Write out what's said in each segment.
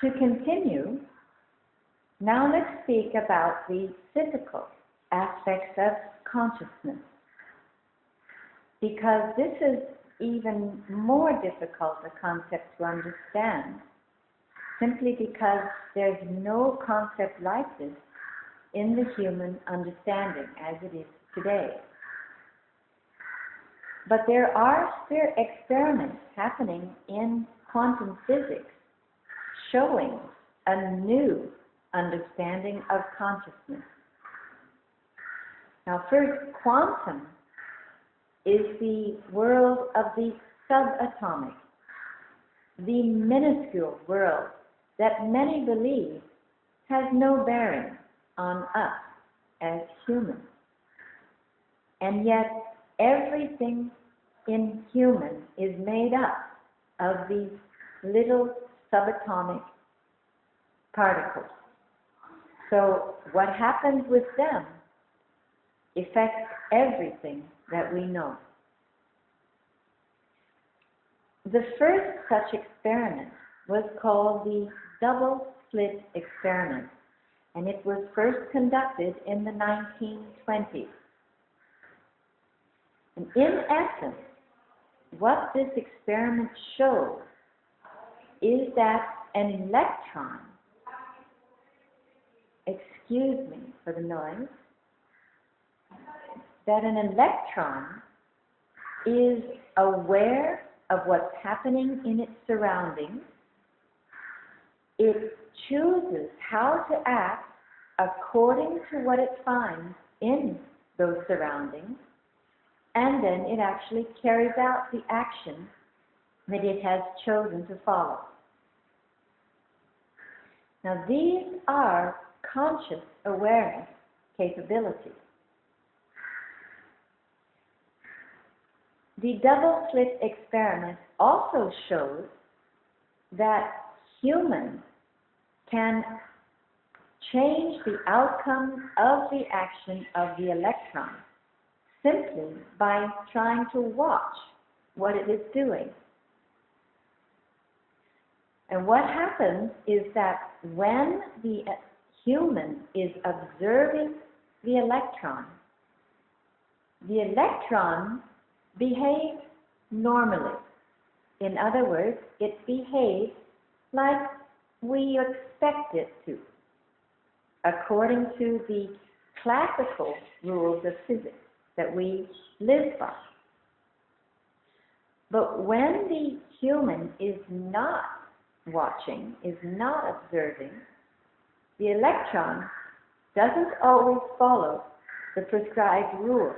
To continue, now let's speak about the physical aspects of consciousness, because this is even more difficult a concept to understand, simply because there's no concept like this in the human understanding as it is today. But there are experiments happening in quantum physics showing a new understanding of consciousness. Now, first, quantum is the world of the subatomic, the minuscule world that many believe has no bearing on us as humans. And yet, everything in human is made up of these little subatomic particles. So what happens with them affects everything that we know. The first such experiment was called the Double Slit Experiment, and it was first conducted in the 1920s. And in essence, what this experiment shows is that an electron, excuse me for the noise, that an electron is aware of what's happening in its surroundings. It chooses how to act according to what it finds in those surroundings, and then it actually carries out the action that it has chosen to follow. Now, these are conscious awareness capabilities. The double slit experiment also shows that humans can change the outcome of the action of the electron simply by trying to watch what it is doing. And what happens is that when the human is observing the electron behaves normally. In other words, it behaves like we expect it to, according to the classical rules of physics that we live by. But when the human is not watching, is not observing, the electron doesn't always follow the prescribed rules.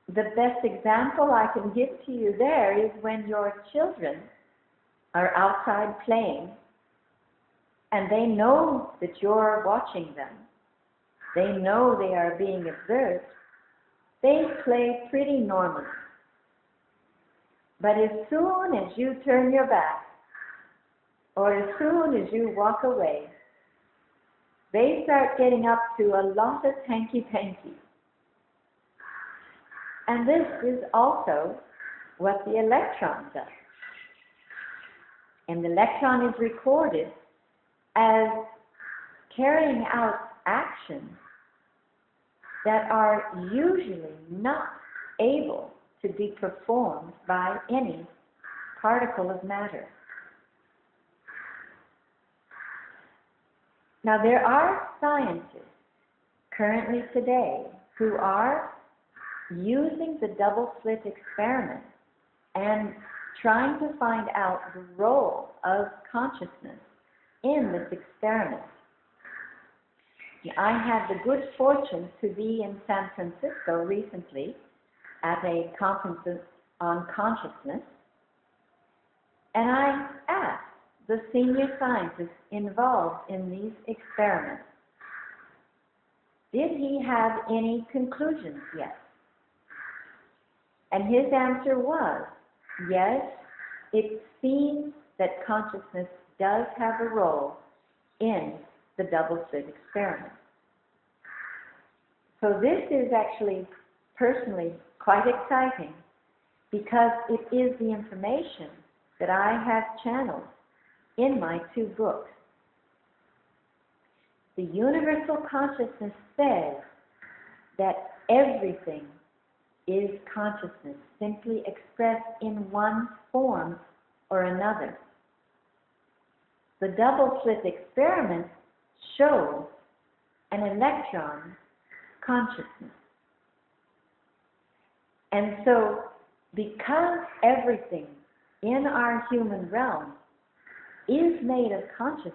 The best example I can give to you there is when your children are outside playing and they know that you're watching them. They know they are being observed. They play pretty normally. But as soon as you turn your back, or as soon as you walk away, they start getting up to a lot of hanky-panky. And this is also what the electron does. And the electron is recorded as carrying out actions that are usually not able to be performed by any particle of matter. Now, there are scientists currently today who are using the double slit experiment and trying to find out the role of consciousness in this experiment. I had the good fortune to be in San Francisco recently at a conference on consciousness, and I asked the senior scientist involved in these experiments, did he have any conclusions yet? And his answer was, yes, it seems that consciousness does have a role in the double slit experiment. So this is actually personally quite exciting because it is the information that I have channeled in my 2 books. The universal consciousness says that everything is consciousness, simply expressed in one form or another. The double slit experiment shows an electron consciousness. And so, because everything in our human realm is made of consciousness,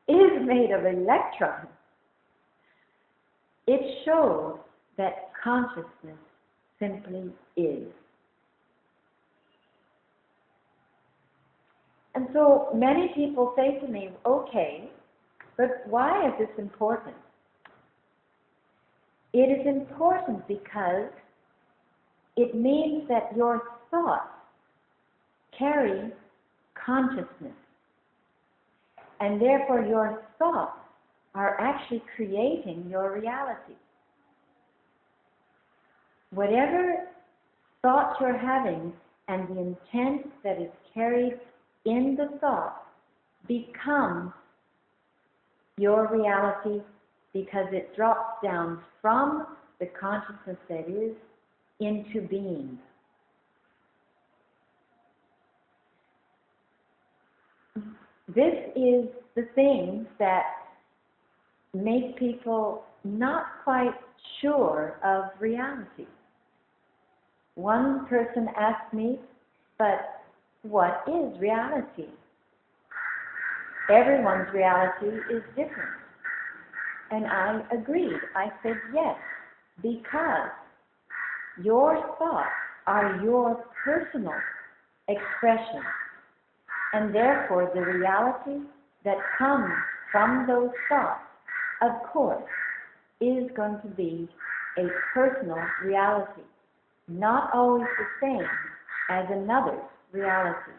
is made of electrons, it shows that consciousness simply is. And so many people say to me, okay, but why is this important? It is important because it means that your thoughts carry consciousness. And therefore your thoughts are actually creating your reality. Whatever thoughts you're having and the intent that is carried in the thought becomes your reality, because it drops down from the consciousness that is into being. This is the things that make people not quite sure of reality. One person asked me, but what is reality? Everyone's reality is different. And I agreed. I said yes, because your thoughts are your personal expression. And therefore the reality that comes from those thoughts, of course, is going to be a personal reality, not always the same as another's reality.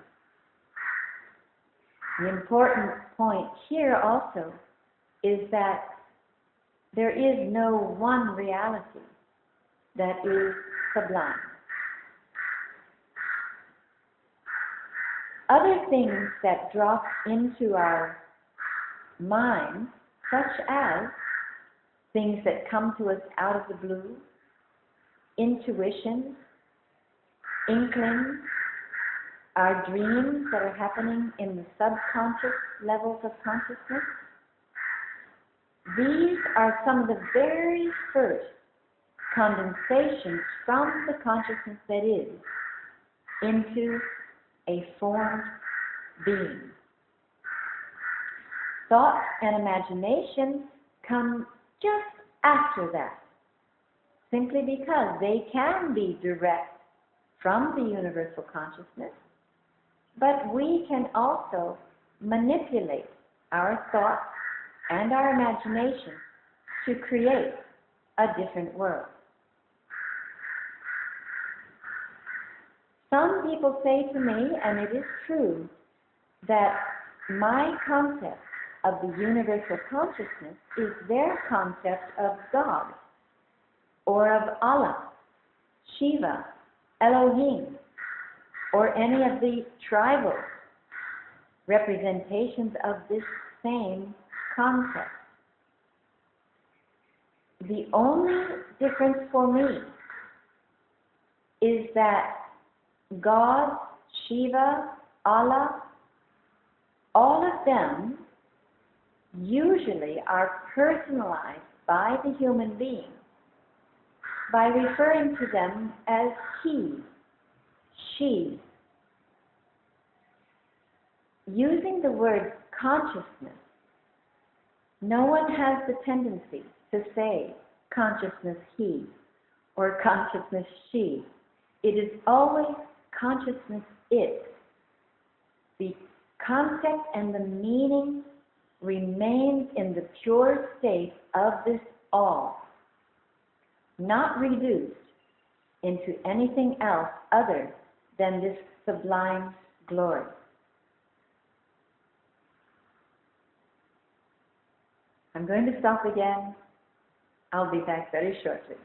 The important point here also is that there is no one reality that is sublime. Other things that drop into our mind, such as things that come to us out of the blue, intuitions, inklings, our dreams that are happening in the subconscious levels of consciousness, these are some of the very first condensations from the consciousness that is into a formed being. Thought and imagination come just after that, simply because they can be direct from the universal consciousness, but we can also manipulate our thoughts and our imagination to create a different world. Some people say to me, and it is true, that my concept of the universal consciousness is their concept of God, or of Allah, Shiva, Elohim, or any of the tribal representations of this same concept. The only difference for me is that God, Shiva, Allah, all of them usually are personalized by the human being by referring to them as he, she. Using the word consciousness, no one has the tendency to say consciousness he or consciousness she. It is always consciousness it. The concept and the meaning remains in the pure state of this all, not reduced into anything else other than this sublime glory. I'm going to stop again. I'll be back very shortly.